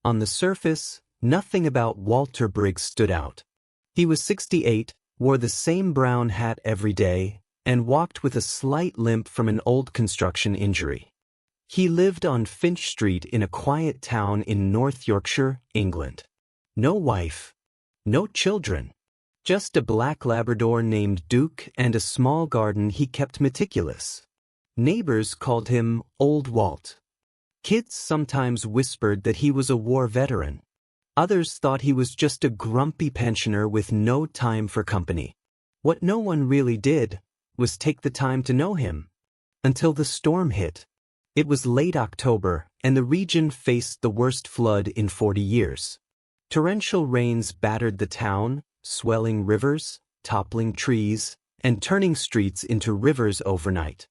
On the surface, nothing about Walter Briggs stood out. He was 68, wore the same brown hat every day, and walked with a slight limp from an old construction injury. He lived on Finch Street in a quiet town in North Yorkshire, England. No wife, no children, just a black Labrador named Duke and a small garden he kept meticulous. Neighbors called him Old Walt. Kids sometimes whispered that he was a war veteran. Others thought he was just a grumpy pensioner with no time for company. What no one really did was take the time to know him. Until the storm hit. It was late October, and the region faced the worst flood in 40 years. Torrential rains battered the town, swelling rivers, toppling trees, and turning streets into rivers overnight.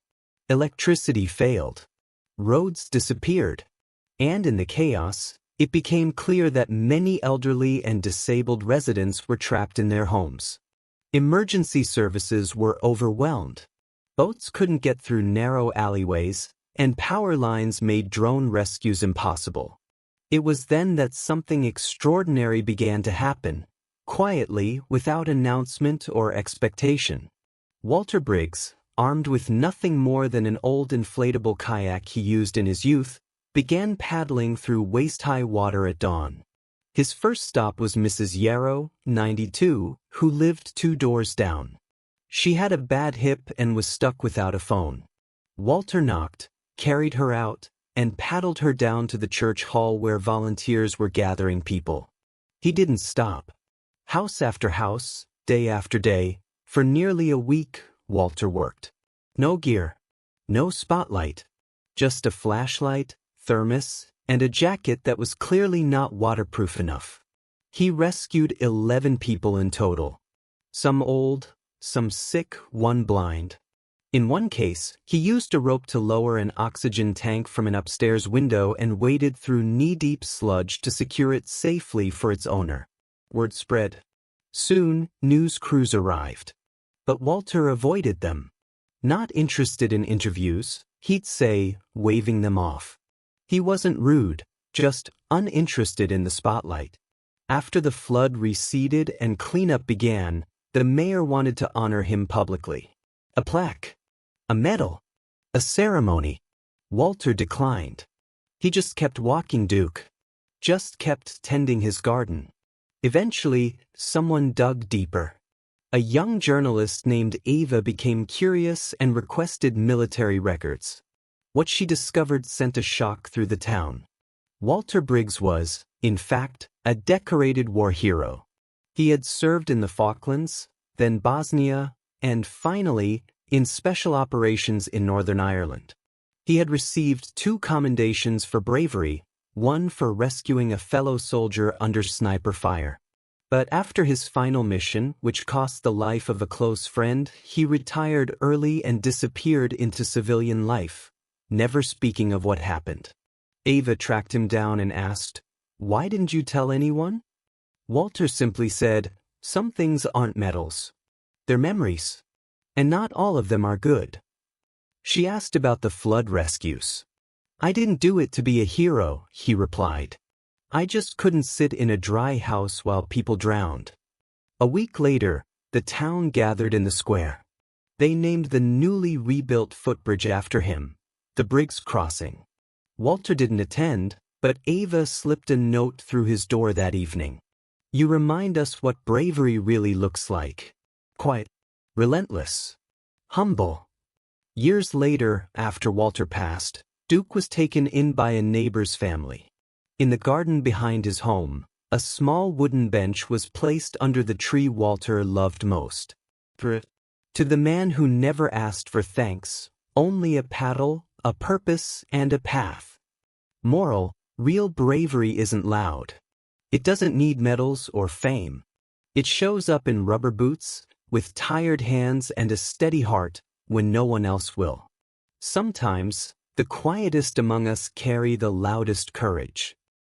Electricity failed. Roads disappeared. And in the chaos, it became clear that many elderly and disabled residents were trapped in their homes. Emergency services were overwhelmed. Boats couldn't get through narrow alleyways, and power lines made drone rescues impossible. It was then that something extraordinary began to happen, quietly, without announcement or expectation. Walter Briggs, armed with nothing more than an old inflatable kayak he used in his youth, began paddling through waist-high water at dawn. His first stop was Mrs. Yarrow, 92, who lived 2 doors down. She had a bad hip and was stuck without a phone. Walter knocked, carried her out, and paddled her down to the church hall where volunteers were gathering people. He didn't stop. House after house, day after day, for nearly a week, Walter worked. No gear, no spotlight, just a flashlight, thermos, and a jacket that was clearly not waterproof enough. He rescued 11 people in total. Some old, some sick, one blind. In one case, he used a rope to lower an oxygen tank from an upstairs window and waded through knee-deep sludge to secure it safely for its owner. Word spread. Soon, news crews arrived. But Walter avoided them. Not interested in interviews, he'd say, waving them off. He wasn't rude, just uninterested in the spotlight. After the flood receded and cleanup began, the mayor wanted to honor him publicly. A plaque. A medal. A ceremony. Walter declined. He just kept walking Duke. Just kept tending his garden. Eventually, someone dug deeper. A young journalist named Ava became curious and requested military records. What she discovered sent a shock through the town. Walter Briggs was, in fact, a decorated war hero. He had served in the Falklands, then Bosnia, and finally, in special operations in Northern Ireland. He had received 2 commendations for bravery, one for rescuing a fellow soldier under sniper fire. But after his final mission, which cost the life of a close friend, he retired early and disappeared into civilian life, never speaking of what happened. Ava tracked him down and asked, "Why didn't you tell anyone?" Walter simply said, "Some things aren't medals. They're memories. And not all of them are good." She asked about the flood rescues. "I didn't do it to be a hero," he replied. "I just couldn't sit in a dry house while people drowned." A week later, the town gathered in the square. They named the newly rebuilt footbridge after him, the Briggs Crossing. Walter didn't attend, but Ava slipped a note through his door that evening. "You remind us what bravery really looks like. Quiet, relentless, humble." Years later, after Walter passed, Duke was taken in by a neighbor's family. In the garden behind his home, a small wooden bench was placed under the tree Walter loved most. To the man who never asked for thanks, only a paddle, a purpose, and a path. Moral: real bravery isn't loud. It doesn't need medals or fame. It shows up in rubber boots, with tired hands and a steady heart, when no one else will. Sometimes, the quietest among us carry the loudest courage.